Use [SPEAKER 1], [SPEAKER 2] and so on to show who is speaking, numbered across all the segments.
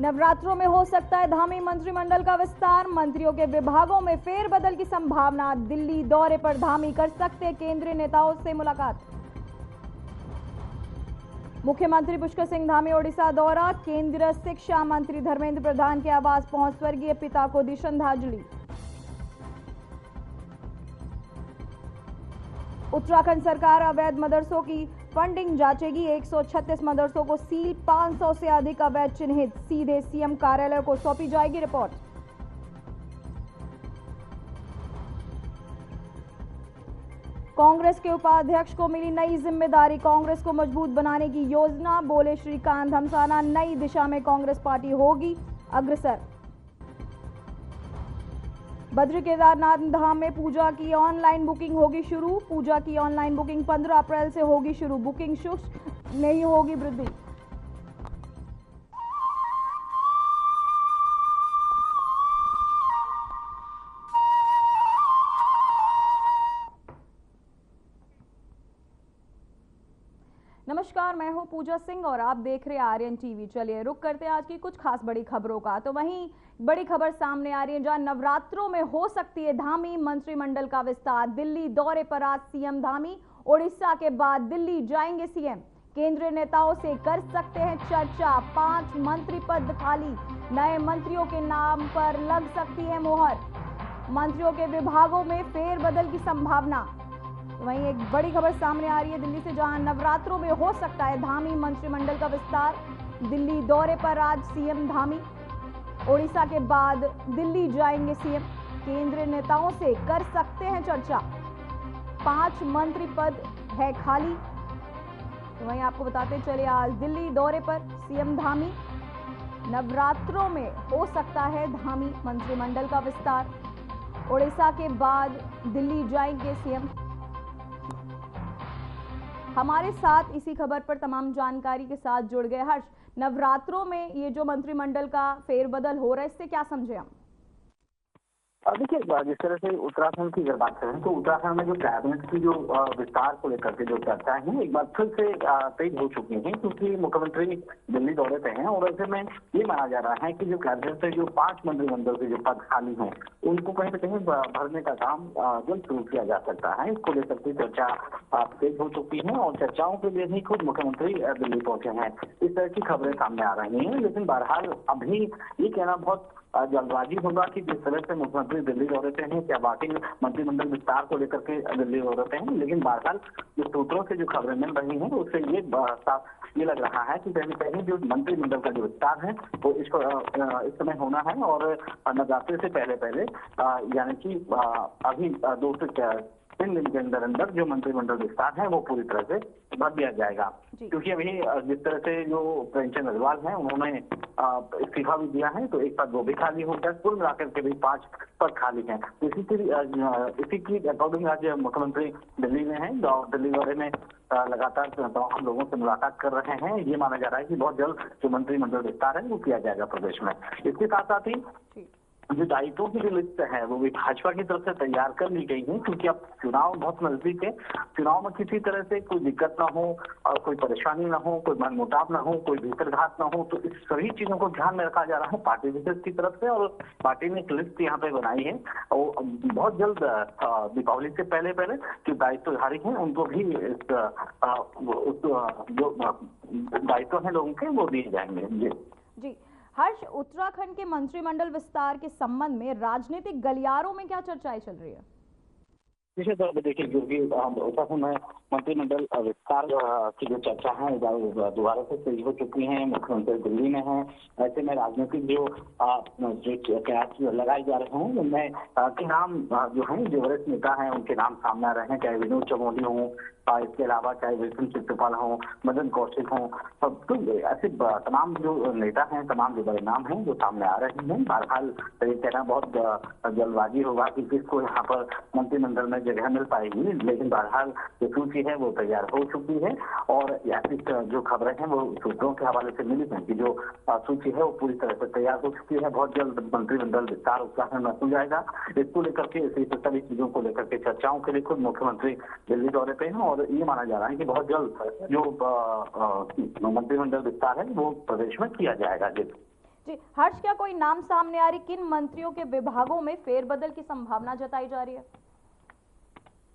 [SPEAKER 1] नवरात्रों में हो सकता है धामी मंत्रिमंडल का विस्तार, मंत्रियों के विभागों में फेरबदल की संभावना। दिल्ली दौरे पर धामी कर सकते हैं केंद्रीय नेताओं से मुलाकात। मुख्यमंत्री पुष्कर सिंह धामी ओडिशा दौरा, केंद्रीय शिक्षा मंत्री धर्मेंद्र प्रधान के आवास पहुंच स्वर्गीय पिता को दी श्रद्धांजलि। उत्तराखंड सरकार अवैध मदरसों की फंडिंग जांचेगी, 136 मदरसों को सील, 500 से अधिक अवैध चिन्हित, सीधे सीएम कार्यालय को सौंपी जाएगी रिपोर्ट। कांग्रेस के उपाध्यक्ष को मिली नई जिम्मेदारी, कांग्रेस को मजबूत बनाने की योजना, बोले श्रीकांत धमसाना। नई दिशा में कांग्रेस पार्टी होगी अग्रसर। बद्री केदारनाथ धाम में पूजा की ऑनलाइन बुकिंग होगी शुरू, पूजा की ऑनलाइन बुकिंग 15 अप्रैल से होगी शुरू, बुकिंग शुल्क नहीं होगी वृद्धि। नमस्कार, मैं हूं पूजा सिंह और आप देख रहे हैं आर्यन टीवी। चलिए रुक करते हैं आज की कुछ खास बड़ी खबरों का। तो वहीं बड़ी खबर सामने आ रही है जहां नवरात्रों में हो सकती है धामी मंत्रिमंडल का विस्तार। दिल्ली दौरे पर आज सीएम धामी, ओडिशा के बाद दिल्ली जाएंगे सीएम। केंद्रीय नेताओं से कर सकते हैं चर्चा, 5 मंत्री पद खाली, नए मंत्रियों के नाम पर लग सकती है मोहर। मंत्रियों के विभागों में फेरबदल की संभावना। वहीं एक बड़ी खबर सामने आ रही है दिल्ली से, जहां नवरात्रों में हो सकता है धामी मंत्रिमंडल का विस्तार। दिल्ली दौरे पर आज सीएम धामी, ओडिशा के बाद दिल्ली जाएंगे सीएम। केंद्रीय नेताओं से कर सकते हैं चर्चा, 5 मंत्री पद है खाली। तो वहीं आपको बताते चले आज दिल्ली दौरे पर सीएम धामी, नवरात्रों में हो सकता है धामी मंत्रिमंडल का विस्तार। ओडिशा के बाद दिल्ली जाएंगे सीएम। हमारे साथ इसी खबर पर तमाम जानकारी के साथ जुड़ गए हर्ष। नवरात्रों में ये जो मंत्रिमंडल का फेरबदल हो रहा है, इससे क्या समझे हम?
[SPEAKER 2] देखिए, जिस तरह से उत्तराखंड की अगर बात करें तो उत्तराखंड में जो कैबिनेट की जो विस्तार को लेकर के जो चर्चा है एक बार फिर से तेज हो चुकी है, क्योंकि मुख्यमंत्री दिल्ली दौरे पे हैं और ऐसे में ये माना जा रहा है कि जो कैबिनेट से जो 5 मंत्रिमंडल के जो पद खाली हैं उनको कहीं न कहीं भरने का काम जल्द शुरू किया जा सकता है। इसको लेकर के चर्चा तेज हो चुकी है और चर्चाओं के लिए ही खुद मुख्यमंत्री दिल्ली पहुंचे हैं। इस तरह की खबरें सामने आ रही हैं, लेकिन बहरहाल अभी ये कहना बहुत जल्दबाजी होगा कि जिस तरह से मुख्यमंत्री दिल्ली दौरे पे हैं, क्या वाकई मंत्रिमंडल विस्तार को लेकर के दिल्ली दौरे पे हैं। लेकिन बहरहाल जो सूत्रों से जो खबरें मिल रही हैं उससे ये लग रहा है कि पहले जो मंत्रिमंडल का जो विस्तार है वो इस समय होना है और नवरात्रि से पहले यानी कि अभी 2 से 3 दिन के अंदर जो मंत्रिमंडल विस्तार है वो पूरी तरह से भर दिया जाएगा। क्योंकि अभी जिस तरह से जो प्रेमचंद अग्रवाल हैं उन्होंने इस्तीफा भी दिया है, तो एक पद वो भी खाली हो गया। कुल मिलाकर के भी 5 पद खाली हैं। इसी की अकॉर्डिंग आज मुख्यमंत्री दिल्ली में हैं और दिल्ली दौरे में लगातार तमाम लोगों से मुलाकात कर रहे हैं। ये माना जा रहा है कि बहुत जल्द जो मंत्रिमंडल विस्तार है वो किया जाएगा प्रदेश में। इसके साथ साथ ही जो दायित्वों की जो लिस्ट है वो भी भाजपा की तरफ से तैयार कर ली गई है, क्योंकि अब चुनाव बहुत नजदीक है। चुनाव में किसी तरह से कोई दिक्कत ना हो और कोई परेशानी ना हो, कोई मनमुटाव ना हो, कोई भीतरघात ना हो, तो इस सभी चीजों को ध्यान में रखा जा रहा है पार्टी विशेष की तरफ से। और पार्टी ने एक लिस्ट यहाँ पे बनाई है और बहुत जल्द दीपावली से पहले जो दायित्वधारी हैं उनको भी जो दायित्व है लोगों के वो दिए जाएंगे। जी
[SPEAKER 1] हर्ष, उत्तराखंड के मंत्रिमंडल विस्तार के संबंध में राजनीतिक गलियारों में क्या चर्चाएं चल रही है?
[SPEAKER 2] निश्चित तौर पर देखिए, क्योंकि उत्तराखंड में मंत्रिमंडल विस्तार की जो चर्चा है दोबारा से तेज हो चुकी है। मुख्यमंत्री दिल्ली में है, ऐसे में राजनीतिक जो कयास लगाए जा रहे हैं उनमें के नाम जो है जो वरिष्ठ नेता हैं उनके नाम सामने आ रहे हैं, चाहे विनोद चमोली हों, इसके अलावा चाहे विपिन चित्रपाल हों, मदन कौशिक हों, तो ऐसे तमाम जो नेता हैं, तमाम जो बड़े नाम हैं जो सामने आ रहे हैं। बहरहाल ये कहना बहुत जल्दबाजी होगा कि किसको यहाँ पर मंत्रिमंडल में जगह मिल पाएगी, लेकिन बहरहाल जो सूची है वो तैयार हो चुकी है और ऐसी जो खबरें हैं वो सूत्रों के हवाले से मिली हैं कि जो सूची है वो पूरी तरह से तैयार हो चुकी है। बहुत जल्द मंत्रिमंडल विस्तार उत्तराखंड में हो जाएगा। इसको लेकर के सभी चीजों को लेकर के चर्चाओं के लिए खुद मुख्यमंत्री दिल्ली दौरे पे हैं और ये माना जा रहा है कि बहुत जल्द जो मंत्रिमंडल विस्तार है वो प्रदेश में किया जाएगा।
[SPEAKER 1] जी हर्ष, क्या कोई नाम सामने आ रही, किन मंत्रियों के विभागों में फेरबदल की संभावना जताई जा रही है?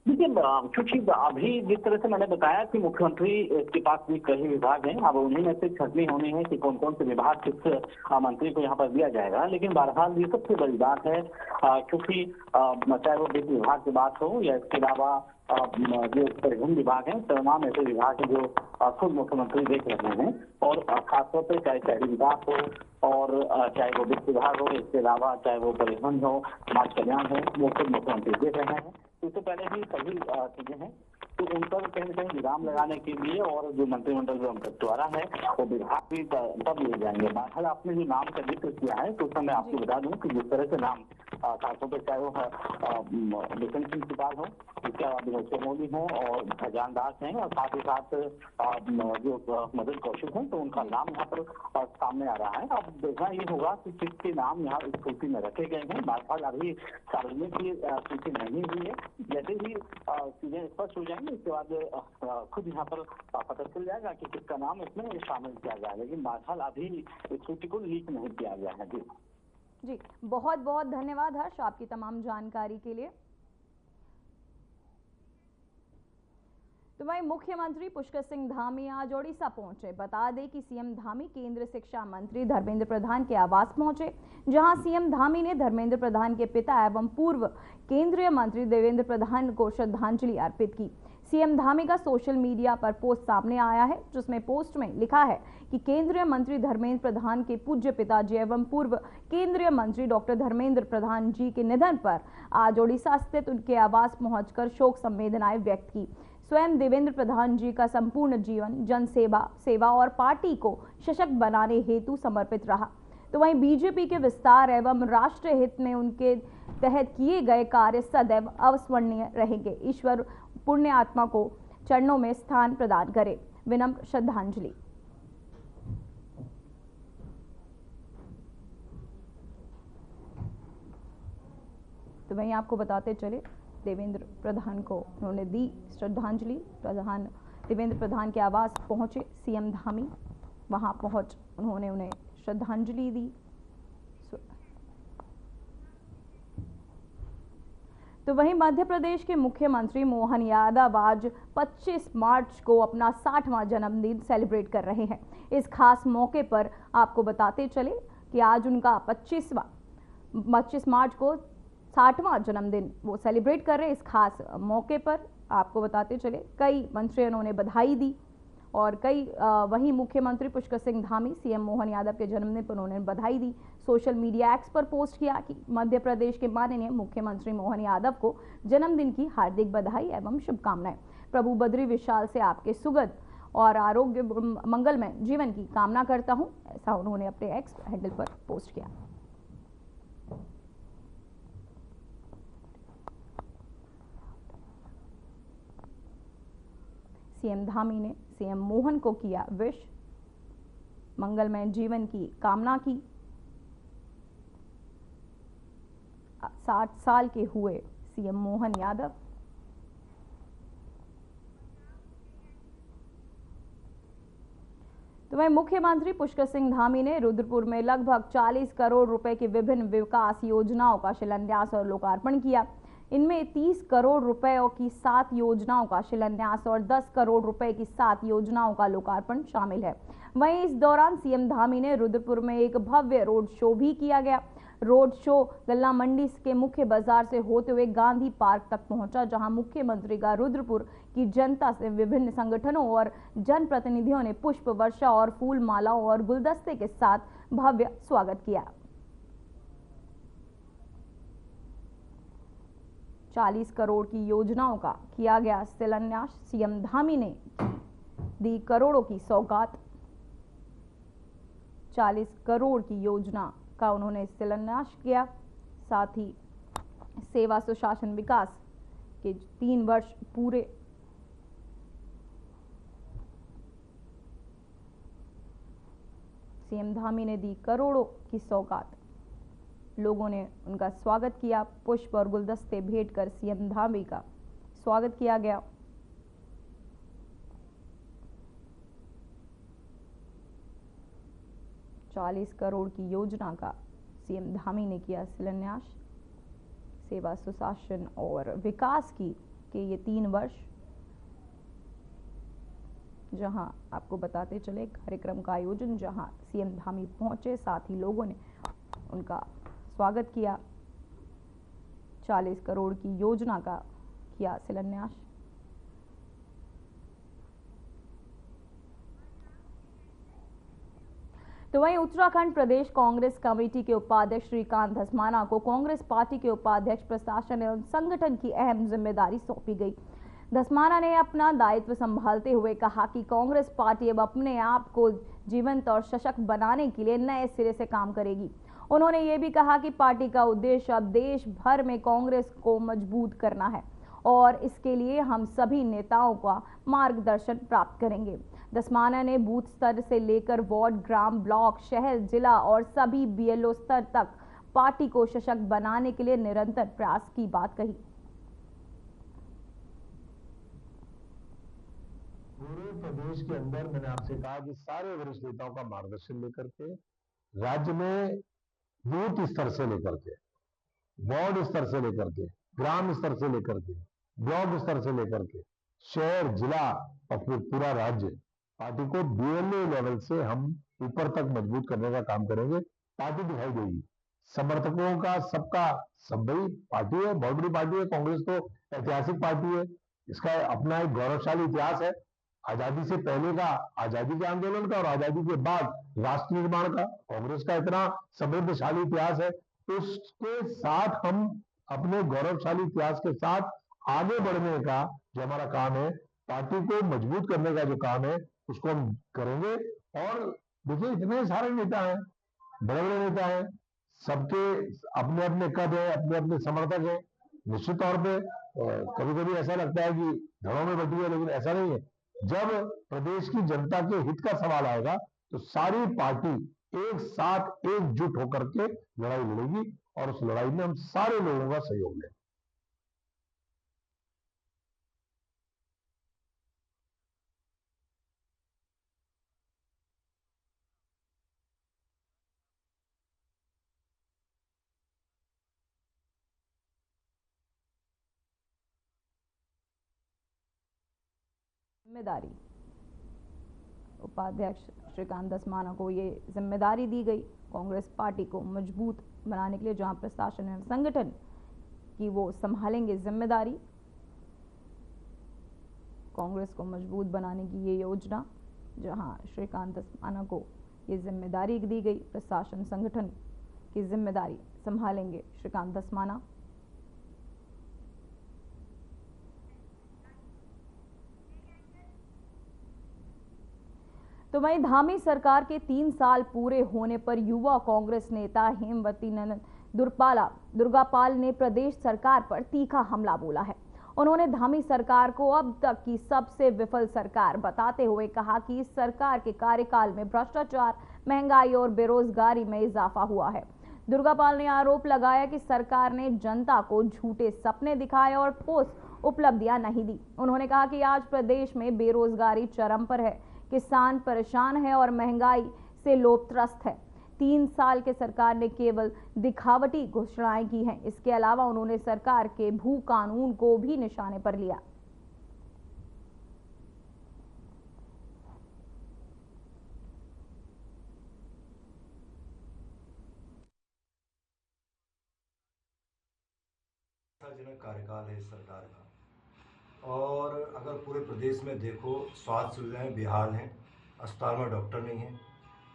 [SPEAKER 2] देखिए, क्योंकि अभी जिस तरह से मैंने बताया कि मुख्यमंत्री के पास भी कई विभाग हैं, अब उन्हीं में से छटनी होनी है कि कौन कौन से विभाग किस मंत्री को यहाँ पर दिया जाएगा। लेकिन बहरहाल ये सबसे बड़ी बात है, क्योंकि चाहे वो वित्त विभाग की बात हो या इसके अलावा जो परिवहन विभाग है, तमाम ऐसे विभाग हैं जो खुद मुख्यमंत्री देख रहे हैं। और खासतौर पर चाहे शहरी विकास हो और चाहे वो वित्त विभाग हो, इसके अलावा चाहे वो परिवहन हो, समाज कल्याण हो, वो खुद मुख्यमंत्री देख रहे हैं। उससे पहले भी सभी चीजें हैं, तो उन पर कहीं ना कहीं विराम लगाने के लिए और जो मंत्रिमंडल जो बंटवारा है वो विभाग भी तब लिए जाएंगे। बहरहाल आपने जो नाम का जिक्र किया है तो उसमें मैं आपको बता दूं कि जिस तरह से नाम खासतौर पर चाहे वो बिशन सिंह सिपाल हो, इसके अलावा विनोद चमोली हो और भजान दास हैं, और साथ ही साथ जो मदन कौशिक हैं, तो उनका नाम यहाँ पर सामने आ रहा है। अब देखना ये होगा कि किसके नाम यहाँ इस सूची में रखे गए हैं। बहरहाल अभी सार्वजनिक की सूची नहीं हुई है, जैसे ही चीजें स्पष्ट हो जाएंगी उसके बाद खुद यहाँ पर पता चल जाएगा कि किसका नाम इसमें शामिल किया जाए। लेकिन बहरहाल अभी इस सूची को लीक नहीं किया गया है।
[SPEAKER 1] जी बहुत बहुत धन्यवाद हर्ष आपकी तमाम जानकारी के लिए। तो वहीं मुख्यमंत्री पुष्कर सिंह धामी आज ओडिशा पहुंचे। बता दें कि सीएम धामी केंद्रीय शिक्षा मंत्री धर्मेंद्र प्रधान के आवास पहुंचे, जहां सीएम धामी ने धर्मेंद्र प्रधान के पिता एवं पूर्व केंद्रीय मंत्री देवेंद्र प्रधान को श्रद्धांजलि अर्पित की। सीएम धामी का सोशल मीडिया पर पोस्ट सामने आया है, जिसमें पोस्ट में लिखा है कि केंद्रीय मंत्री धर्मेंद्र प्रधान के पूज्य पिताजी एवं पूर्व केंद्रीय मंत्री डॉक्टर धर्मेंद्र प्रधान जी के निधन पर आज ओडिशा स्थित उनके आवास पहुंचकर शोक संवेदनाएं व्यक्त की। स्वयं देवेंद्र प्रधान जी का संपूर्ण जीवन जन सेवा और पार्टी को सशक्त बनाने हेतु समर्पित रहा। तो वहीं बीजेपी के विस्तार एवं राष्ट्र हित में उनके तहत किए गए कार्य सदैव अविस्मरणीय रहेंगे। ईश्वर पुण्य आत्मा को चरणों में स्थान प्रदान करे। विनम्र श्रद्धांजलि। तो वहीं आपको बताते चले, देवेंद्र प्रधान को उन्होंने दी श्रद्धांजलि। देवेंद्र प्रधान के आवास पहुंचे सीएम धामी, वहां पहुंच उन्होंने उन्हें श्रद्धांजलि दी। तो वहीं मध्य प्रदेश के मुख्यमंत्री मोहन यादव आज 25 मार्च को अपना 60वां जन्मदिन सेलिब्रेट कर रहे हैं। इस खास मौके पर आपको बताते चले कि आज उनका 25 मार्च को 60वां जन्मदिन वो सेलिब्रेट कर रहे हैं। इस खास मौके पर आपको बताते चले कई मंत्रियों ने बधाई दी और वहीं मुख्यमंत्री पुष्कर सिंह धामी सीएम मोहन यादव के जन्मदिन पर उन्होंने बधाई दी। सोशल मीडिया एक्स पर पोस्ट किया कि मध्य प्रदेश के माननीय मुख्यमंत्री मोहन यादव को जन्मदिन की हार्दिक बधाई एवं शुभकामनाएं। प्रभु बद्री विशाल से आपके सुगध और आरोग्य मंगलमय जीवन की कामना करता हूं, ऐसा उन्होंने अपने एक्स हैंडल पर पोस्ट किया। सीएम धामी ने सीएम मोहन को किया विश, मंगलमय जीवन की कामना की। 60 साल के हुए सीएम मोहन यादव। तो वहीं मुख्यमंत्री पुष्कर सिंह धामी ने रुद्रपुर में लगभग 40 करोड़ रुपए की विभिन्न विकास योजनाओं का शिलान्यास और लोकार्पण किया। इनमें 30 करोड़ रुपयों की 7 योजनाओं का शिलान्यास और 10 करोड़ रुपए की 7 योजनाओं का लोकार्पण शामिल है। वहीं इस दौरान सीएम धामी ने रुद्रपुर में एक भव्य रोड शो भी किया गया। रोड शो गल्ला मंडी के मुख्य बाजार से होते हुए गांधी पार्क तक पहुंचा, जहां मुख्यमंत्री का रुद्रपुर की जनता से विभिन्न संगठनों और जनप्रतिनिधियों ने पुष्प वर्षा और फूल मालाओं और गुलदस्ते के साथ भव्य स्वागत किया। 40 करोड़ की योजनाओं का किया गया शिलान्यास। सीएम धामी ने दी करोड़ों की सौगात। 40 करोड़ की योजना का उन्होंने शिलान्यास किया। साथ ही सेवा सुशासन विकास के 3 वर्ष पूरे। सीएम धामी ने दी करोड़ों की सौगात। लोगों ने उनका स्वागत किया। पुष्प और गुलदस्ते भेंट कर सीएम धामी का स्वागत किया गया। 40 करोड़ की योजना का सीएम धामी ने किया शिलान्यास। सेवा, सुशासन और विकास के ये 3 वर्ष, जहां आपको बताते चले कार्यक्रम का आयोजन, जहां सीएम धामी पहुंचे, साथ ही लोगों ने उनका स्वागत किया। 40 करोड़ की योजना का किया शिलान्यास। तो वहीं उत्तराखंड प्रदेश कांग्रेस कमेटी के उपाध्यक्ष श्रीकांत धस्माना को कांग्रेस पार्टी के उपाध्यक्ष प्रशासन एवं संगठन की अहम जिम्मेदारी सौंपी गई। धस्माना ने अपना दायित्व संभालते हुए कहा कि कांग्रेस पार्टी अब अपने आप को जीवंत और सशक्त बनाने के लिए नए सिरे से काम करेगी। उन्होंने ये भी कहा कि पार्टी का उद्देश्य अब देश भर में कांग्रेस को मजबूत करना है और इसके लिए हम सभी नेताओं का मार्गदर्शन प्राप्त करेंगे। धस्माना ने बूथ स्तर से लेकर वार्ड, ग्राम, ब्लॉक, शहर, जिला और सभी बीएलओ स्तर तक पार्टी को सशक्त बनाने के लिए निरंतर प्रयास की बात कही।
[SPEAKER 3] पूरे प्रदेश के अंदर मैंने आपसे कहा कि सारे वरिष्ठ नेताओं का मार्गदर्शन लेकर के राज्य में बूथ स्तर से लेकर के, वार्ड स्तर से लेकर के, ग्राम स्तर से लेकर के, ब्लॉक स्तर से लेकर के, शहर, जिला और फिर पूरा राज्य, पार्टी को बीएलओ लेवल से हम ऊपर तक मजबूत करने का काम करेंगे। पार्टी दिखाई देगी, समर्थकों का सबका सब बड़ी पार्टी है, बहुत बड़ी पार्टी है। कांग्रेस तो ऐतिहासिक पार्टी है, इसका अपना एक गौरवशाली इतिहास है। आजादी से पहले का, आजादी के आंदोलन का और आजादी के बाद राष्ट्र निर्माण का कांग्रेस का इतना समृद्धशाली इतिहास है। तो उसके साथ हम अपने गौरवशाली इतिहास के साथ आगे बढ़ने का जो हमारा काम है, पार्टी को मजबूत करने का जो काम है, उसको हम करेंगे। और देखिए, इतने सारे नेता हैं, बड़े बड़े नेता हैं, सबके अपने अपने कद है, अपने अपने समर्थक है। निश्चित तौर पे कभी कभी ऐसा लगता है कि धड़ों में बटी है, लेकिन ऐसा नहीं है। जब प्रदेश की जनता के हित का सवाल आएगा तो सारी पार्टी एक साथ एकजुट होकर के लड़ाई लड़ेगी और उस लड़ाई में हम सारे लोगों का सहयोग लेंगे।
[SPEAKER 1] जिम्मेदारी उपाध्यक्ष श्रीकांत धस्माना को ये जिम्मेदारी दी गई कांग्रेस पार्टी को मजबूत बनाने के लिए, जहां प्रशासन एवं संगठन की वो संभालेंगे जिम्मेदारी। कांग्रेस को मजबूत बनाने की ये योजना, जहां श्रीकांत धस्माना को ये जिम्मेदारी दी गई, प्रशासन संगठन की जिम्मेदारी संभालेंगे श्रीकांत धस्माना। तो वहीं धामी सरकार के 3 साल पूरे होने पर युवा कांग्रेस नेता हेमवती नंदन दुर्गापाल ने प्रदेश सरकार पर तीखा हमला बोला है। उन्होंने धामी सरकार को अब तक की सबसे विफल सरकार बताते हुए कहा कि इस सरकार के कार्यकाल में भ्रष्टाचार, महंगाई और बेरोजगारी में इजाफा हुआ है। दुर्गापाल ने आरोप लगाया कि सरकार ने जनता को झूठे सपने दिखाए और ठोस उपलब्धियां नहीं दी। उन्होंने कहा कि आज प्रदेश में बेरोजगारी चरम पर है, किसान परेशान है और महंगाई से लोग त्रस्त है। 3 साल के सरकार ने केवल दिखावटी घोषणाएं की हैं। इसके अलावा उन्होंने सरकार के भू कानून को भी निशाने पर लिया।
[SPEAKER 4] जनक कार्यकाल है इस सरकार का। और अगर पूरे प्रदेश में देखो, स्वास्थ्य सुविधाएं बेहाल हैं, अस्पताल में डॉक्टर नहीं है,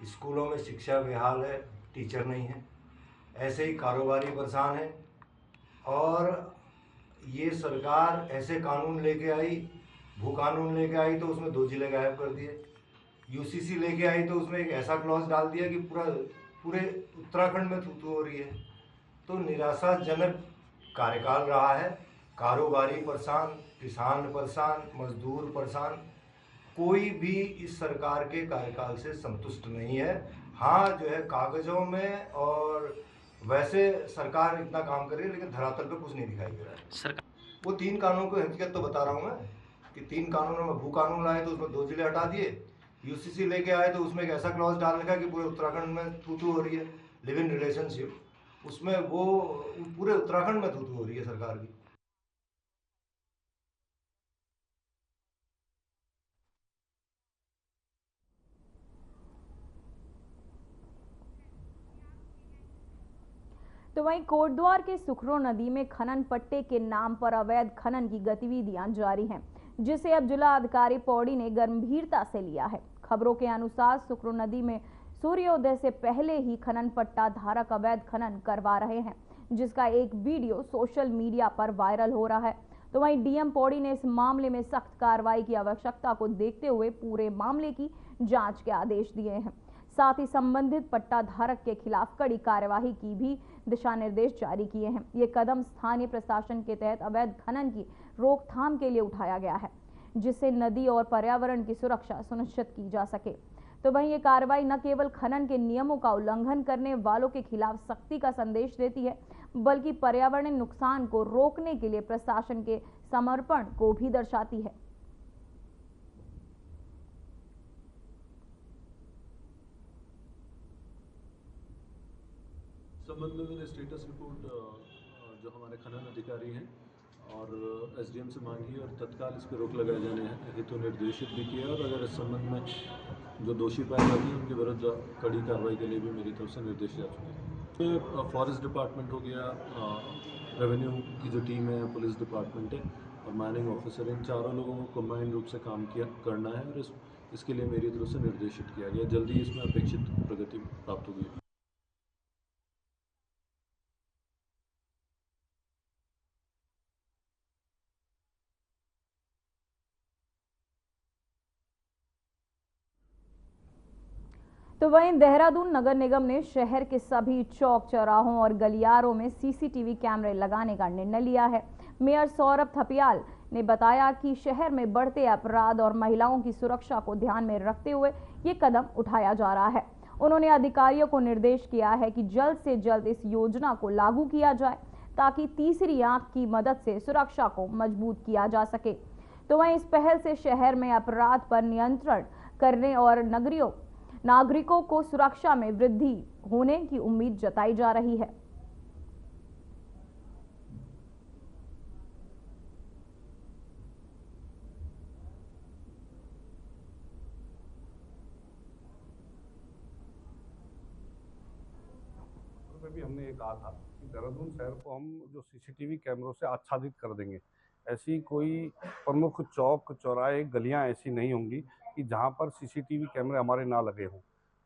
[SPEAKER 4] स्कूलों में शिक्षा बेहाल है, टीचर नहीं है, ऐसे ही कारोबारी परेशान है। और ये सरकार ऐसे कानून लेके आई, भू कानून लेके आई तो उसमें 2 जिले गायब कर दिए, यूसीसी लेके आई तो उसमें एक ऐसा क्लॉज डाल दिया कि पूरे उत्तराखंड में थू-थू हो रही है। तो निराशाजनक कार्यकाल रहा है। कारोबारी परेशान, किसान परेशान, मजदूर परेशान, कोई भी इस सरकार के कार्यकाल से संतुष्ट नहीं है। हाँ, जो है कागजों में और वैसे सरकार इतना काम कर रही है, लेकिन धरातल पे कुछ नहीं दिखाई दे रहा है। वो 3 कानूनों की हकीकत तो बता रहा हूँ मैं कि 3 कानूनों में भू कानून लाए तो उसमें 2 जिले हटा दिए, यूसीसी लेके आए तो उसमें एक ऐसा क्लॉज डाल रखा है कि पूरे उत्तराखंड में थू थू हो रही है, लिव इन रिलेशनशिप, उसमें वो पूरे उत्तराखंड में थू थू हो रही है सरकार की।
[SPEAKER 1] तो वहीं कोटद्वार के सुखरो नदी में खनन पट्टे के नाम पर अवैध खनन की गतिविधियां जारी हैं, जिसे अब जिलाधिकारी पौड़ी ने गंभीरता से लिया है। खबरों के अनुसार सुखरो नदी में सूर्योदय से पहले ही खनन पट्टा धारक अवैध खनन करवा रहे हैं, जिसका एक वीडियो सोशल मीडिया पर वायरल हो रहा है। तो वहीं डीएम पौड़ी ने इस मामले में सख्त कार्रवाई की आवश्यकता को देखते हुए पूरे मामले की जांच के आदेश दिए हैं। साथ ही संबंधित पट्टा धारक के खिलाफ कड़ी कार्यवाही की भी दिशा निर्देश जारी किए हैं। ये कदम स्थानीय प्रशासन के तहत अवैध खनन की रोकथाम के लिए उठाया गया है, जिससे नदी और पर्यावरण की सुरक्षा सुनिश्चित की जा सके। तो वहीं ये कार्रवाई न केवल खनन के नियमों का उल्लंघन करने वालों के खिलाफ सख्ती का संदेश देती है, बल्कि पर्यावरणीय नुकसान को रोकने के लिए प्रशासन के समर्पण को भी दर्शाती है।
[SPEAKER 5] संबंध में मैंने स्टेटस रिपोर्ट जो हमारे खनन अधिकारी हैं और एसडीएम से मांगी और तत्काल इस पर रोक लगाए जाने हेतु निर्देशित भी किया, और अगर इस संबंध में जो दोषी पाए जाते हैं उनके विरुद्ध कड़ी कार्रवाई के लिए भी मेरी तरफ से निर्देश जा चुके हैं। तो फॉरेस्ट डिपार्टमेंट हो गया, रेवेन्यू की जो टीम है, पुलिस डिपार्टमेंट है और माइनिंग ऑफिसर, इन चारों लोगों को कंबाइंड रूप से काम करना है और इसके लिए मेरी तरफ से निर्देशित किया गया। जल्दी इसमें अपेक्षित प्रगति प्राप्त होगी।
[SPEAKER 1] तो वहीं देहरादून नगर निगम ने शहर के सभी चौक चौराहों और गलियारों में सीसीटीवी कैमरे लगाने का निर्णय लिया है। मेयर सौरभ थपियाल ने बताया कि शहर में बढ़ते अपराध और महिलाओं की सुरक्षा को ध्यान में रखते हुए ये कदम उठाया जा रहा है। उन्होंने अधिकारियों को निर्देश किया है कि जल्द से जल्द इस योजना को लागू किया जाए, ताकि तीसरी आंख की मदद से सुरक्षा को मजबूत किया जा सके। तो वहीं इस पहल से शहर में अपराध पर नियंत्रण करने और नागरिकों को सुरक्षा में वृद्धि होने की उम्मीद जताई जा रही है।
[SPEAKER 6] भी हमने ये कहा था कि देहरादून शहर को हम जो सीसीटीवी कैमरों से आच्छादित कर देंगे। ऐसी कोई प्रमुख चौक चौराहे गलियां ऐसी नहीं होंगी कि जहां पर सीसीटीवी कैमरे हमारे ना लगे हों।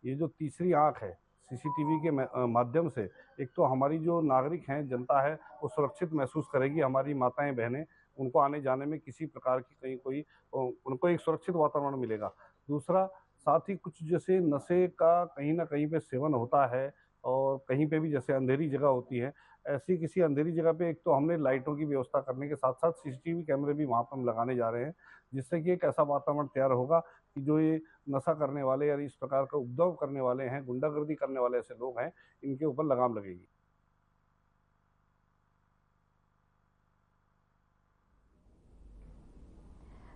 [SPEAKER 6] ये जो तीसरी आंख है सीसीटीवी के माध्यम से, एक तो हमारी जो नागरिक हैं, जनता है, वो सुरक्षित महसूस करेगी। हमारी माताएं बहनें, उनको आने जाने में किसी प्रकार की कहीं कोई उनको एक सुरक्षित वातावरण मिलेगा। दूसरा, साथ ही कुछ जैसे नशे का कहीं ना कहीं पे सेवन होता है और कहीं पे भी जैसे अंधेरी जगह होती है, ऐसी किसी अंधेरी जगह पे एक तो हमने लाइटों की व्यवस्था करने के साथ साथ सीसीटीवी कैमरे भी वहाँ पर हम लगाने जा रहे हैं, जिससे कि एक ऐसा वातावरण तैयार होगा कि जो ये नशा करने वाले या इस प्रकार का उपद्रव करने वाले हैं, गुंडागर्दी करने वाले ऐसे लोग हैं, इनके ऊपर लगाम लगेगी।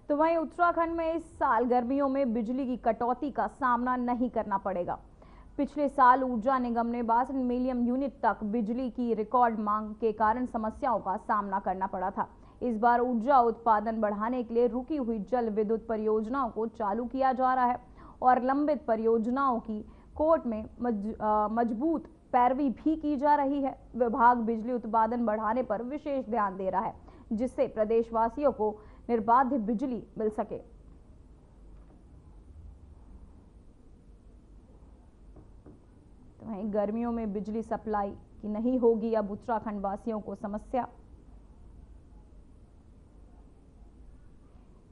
[SPEAKER 1] तो वहीं उत्तराखंड में इस साल गर्मियों में बिजली की कटौती का सामना नहीं करना पड़ेगा। पिछले साल ऊर्जा निगम ने 62 मिलियन यूनिट तक बिजली की रिकॉर्ड मांग के कारण समस्याओं का सामना करना पड़ा था। इस बार ऊर्जा उत्पादन बढ़ाने के लिए रुकी हुई जल विद्युत परियोजनाओं को चालू किया जा रहा है और लंबित परियोजनाओं की कोर्ट में मजबूत पैरवी भी की जा रही है। विभाग बिजली उत्पादन बढ़ाने पर विशेष ध्यान दे रहा है, जिससे प्रदेशवासियों को निर्बाध बिजली मिल सके। तो वहीं गर्मियों में बिजली सप्लाई की नहीं होगी अब उत्तराखंड वासियों को समस्या।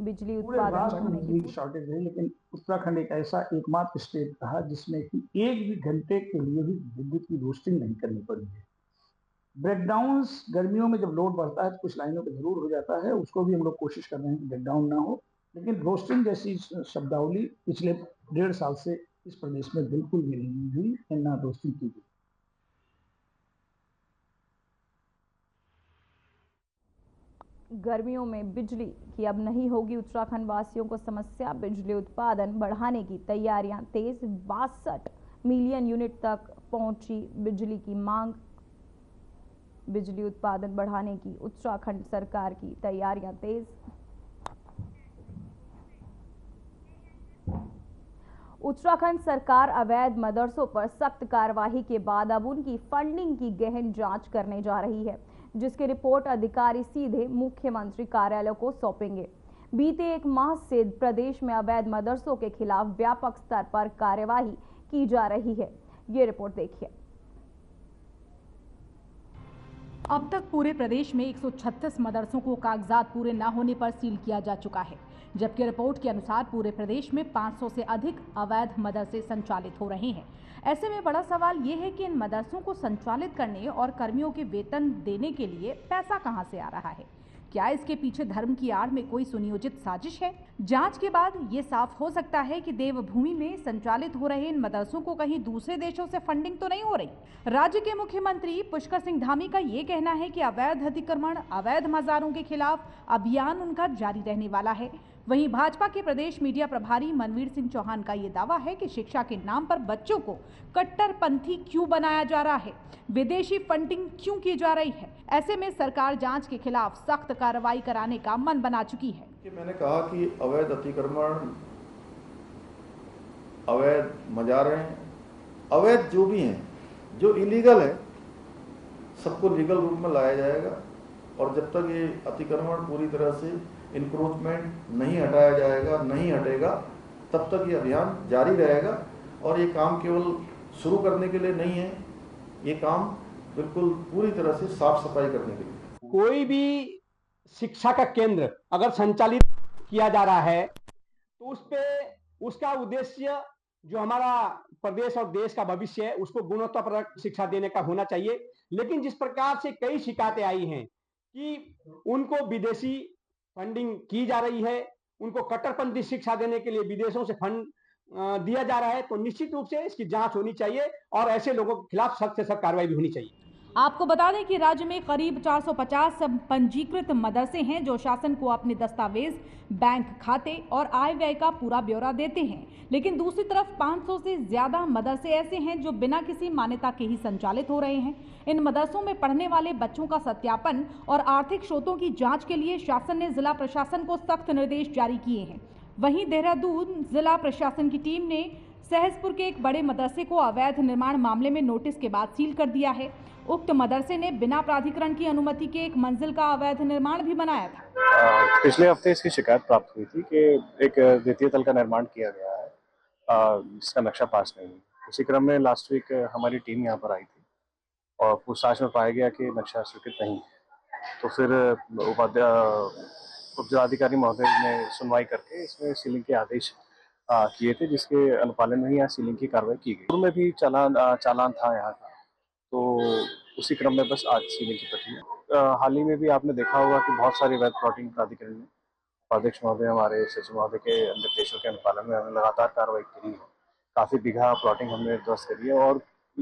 [SPEAKER 1] बिजली उत्पादन बढ़ने की
[SPEAKER 7] शॉर्टेज है, लेकिन उत्तराखंड एक ऐसा एकमात्र स्टेट रहा जिसमें कि एक भी घंटे के लिए भी विद्युत की रोस्टिंग नहीं करनी पड़ी है। ब्रेकडाउन्स गर्मियों में जब लोड बढ़ता है तो कुछ लाइनों पे जरूर हो जाता है, उसको भी हम लोग कोशिश कर रहे हैं कि ब्रेकडाउन ना हो, लेकिन रोस्टिंग जैसी शब्दावली पिछले 1.5 साल से इस प्रदेश में बिल्कुल भी नहीं हुई, ना रोस्टिंग की गई।
[SPEAKER 1] गर्मियों में बिजली की अब नहीं होगी उत्तराखंड वासियों को समस्या। बिजली उत्पादन बढ़ाने की तैयारियां तेज। 62 मिलियन यूनिट तक पहुंची बिजली की मांग। बिजली उत्पादन बढ़ाने की उत्तराखंड सरकार की तैयारियां तेज। उत्तराखंड सरकार अवैध मदरसों पर सख्त कार्रवाई के बाद अब उनकी फंडिंग की गहन जांच करने जा रही है, जिसकी रिपोर्ट अधिकारी सीधे मुख्यमंत्री कार्यालय को सौंपेंगे। बीते एक माह से प्रदेश में अवैध मदरसों के खिलाफ व्यापक स्तर पर कार्यवाही की जा रही है। ये रिपोर्ट देखिए।
[SPEAKER 8] अब तक पूरे प्रदेश में 136 मदरसों को कागजात पूरे न होने पर सील किया जा चुका है, जबकि रिपोर्ट के अनुसार पूरे प्रदेश में 500 से अधिक अवैध मदरसे संचालित हो रहे हैं। ऐसे में बड़ा सवाल ये है कि इन मदरसों को संचालित करने और कर्मियों के वेतन देने के लिए पैसा कहां से आ रहा है। क्या इसके पीछे धर्म की आड़ में कोई सुनियोजित साजिश है? जांच के बाद ये साफ हो सकता है कि देवभूमि में संचालित हो रहे इन मदरसों को कहीं दूसरे देशों से फंडिंग तो नहीं हो रही। राज्य के मुख्यमंत्री पुष्कर सिंह धामी का ये कहना है कि अवैध अतिक्रमण, अवैध मज़ारों के खिलाफ अभियान उनका जारी रहने वाला है। वहीं भाजपा के प्रदेश मीडिया प्रभारी मनवीर सिंह चौहान का ये दावा है कि शिक्षा के नाम पर बच्चों को कट्टरपंथी क्यों बनाया जा रहा है, विदेशी फंडिंग क्यों की जा रही है। ऐसे में सरकार जांच के खिलाफ सख्त कार्रवाई कराने का मन बना चुकी है।
[SPEAKER 9] कि मैंने कहा कि अवैध अतिक्रमण, अवैध मज़ारें, अवैध जो भी हैं, जो इलीगल है, सबको लीगल रूप में लाया जाएगा। और जब तक ये अतिक्रमण पूरी तरह से इंक्रोचमेंट नहीं हटाया जाएगा, नहीं हटेगा, तब तक ये अभियान जारी रहेगा। और ये काम केवल शुरू करने के लिए नहीं है, ये काम बिल्कुल पूरी तरह से साफ सफाई करने के लिए।
[SPEAKER 10] कोई भी शिक्षा का केंद्र अगर संचालित किया जा रहा है तो उस पे उसका उद्देश्य जो हमारा प्रदेश और देश का भविष्य है उसको गुणवत्तापूर्ण शिक्षा देने का होना चाहिए। लेकिन जिस प्रकार से कई शिकायतें आई हैं कि उनको विदेशी फंडिंग की जा रही है, उनको कट्टरपंथी शिक्षा देने के लिए विदेशों से फंड दिया जा रहा है, तो निश्चित रूप से इसकी जांच होनी चाहिए और ऐसे लोगों के खिलाफ सख्त से सख्त कार्रवाई भी होनी चाहिए।
[SPEAKER 8] आपको बता दें कि राज्य में करीब 450 पंजीकृत मदरसे हैं जो शासन को अपने दस्तावेज, बैंक खाते और आय व्यय का पूरा ब्यौरा देते हैं। लेकिन दूसरी तरफ 500 से ज्यादा मदरसे ऐसे हैं जो बिना किसी मान्यता के ही संचालित हो रहे हैं। इन मदरसों में पढ़ने वाले बच्चों का सत्यापन और आर्थिक स्रोतों की जांच के लिए शासन ने जिला प्रशासन को सख्त निर्देश जारी किए हैं। वहीं देहरादून जिला प्रशासन की टीम ने सहसपुर के एक बड़े मदरसे को अवैध निर्माण मामले में नोटिस के बाद सील कर दिया है। उक्त मदरसे ने बिना प्राधिकरण की अनुमति के एक मंजिल का अवैध निर्माण भी बनाया था।
[SPEAKER 11] पिछले हफ्ते इसकी शिकायत प्राप्त हुई थी कि एक द्वितीय तल का निर्माण किया गया है जिसका नक्शा पास नहीं है। इसी क्रम में लास्ट वीक हमारी टीम यहाँ पर आई थी और पूछताछ में पाया गया कि नक्शा स्वीकृत नहीं है। तो फिर उपजिलाधिकारी महोदय ने सुनवाई करके इसमें सीलिंग के आदेश किए थे, जिसके अनुपालन में ही यहाँ सीलिंग की कार्रवाई की गई। पूर्व में भी चालान था यहाँ का, तो उसी क्रम में बस आज सीलिंग की प्रक्रिया। हाल ही में भी आपने देखा होगा कि बहुत सारी अवैध प्लॉटिंग प्राधिकरण में अध्यक्ष महोदय, हमारे सचिव महोदय के निर्देशों के अनुपालन में हमने लगातार कार्रवाई करी है। काफ़ी बीघा प्लॉटिंग हमने ध्वस्त करी है और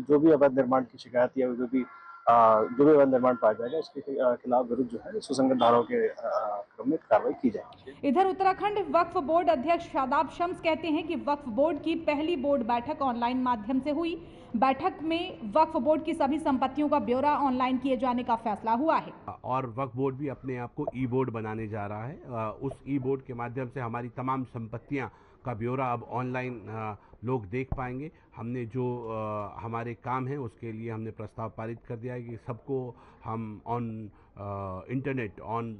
[SPEAKER 11] जो भी अवैध निर्माण की शिकायत या जो भी अवैध निर्माण पाया जाएगा उसके खिलाफ विरुद्ध जो है सुसंगत धाराओं के क्रम में कार्रवाई की जाएगी।
[SPEAKER 8] इधर उत्तराखंड वक्फ बोर्ड अध्यक्ष शादाब शम्स कहते हैं कि वक्फ बोर्ड की पहली बोर्ड बैठक ऑनलाइन माध्यम से हुई। बैठक में वक्फ बोर्ड की सभी संपत्तियों का ब्यौरा ऑनलाइन किए जाने का फैसला हुआ है
[SPEAKER 12] और वक्फ बोर्ड भी अपने आप को ई बोर्ड बनाने जा रहा है। उस ई बोर्ड के माध्यम से हमारी तमाम संपत्तियां का ब्यौरा अब ऑनलाइन लोग देख पाएंगे। हमने जो हमारे काम है उसके लिए हमने प्रस्ताव पारित कर दिया है कि सबको हम ऑन इंटरनेट, ऑन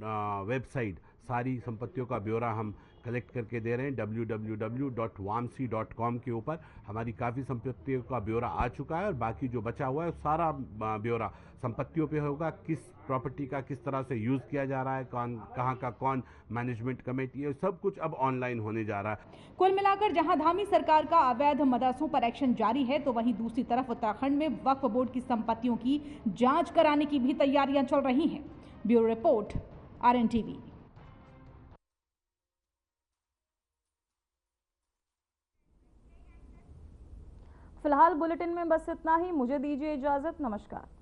[SPEAKER 12] वेबसाइट सारी संपत्तियों का ब्यौरा हम कलेक्ट करके दे रहे हैं। www.wamsi.com के ऊपर हमारी काफ़ी संपत्तियों का ब्यौरा आ चुका है और बाकी जो बचा हुआ है सारा ब्यौरा संपत्तियों पे होगा। किस प्रॉपर्टी का किस तरह से यूज़ किया जा रहा है, कहाँ का कौन मैनेजमेंट कमेटी है, सब कुछ अब ऑनलाइन होने जा रहा है।
[SPEAKER 8] कुल मिलाकर जहां धामी सरकार का अवैध मदरसों पर एक्शन जारी है तो वहीं दूसरी तरफ उत्तराखंड में वक्फ बोर्ड की संपत्तियों की जाँच कराने की भी तैयारियां चल रही हैं। Bureau report, RNTV।
[SPEAKER 1] फिलहाल बुलेटिन में बस इतना ही। मुझे दीजिए इजाजत। नमस्कार।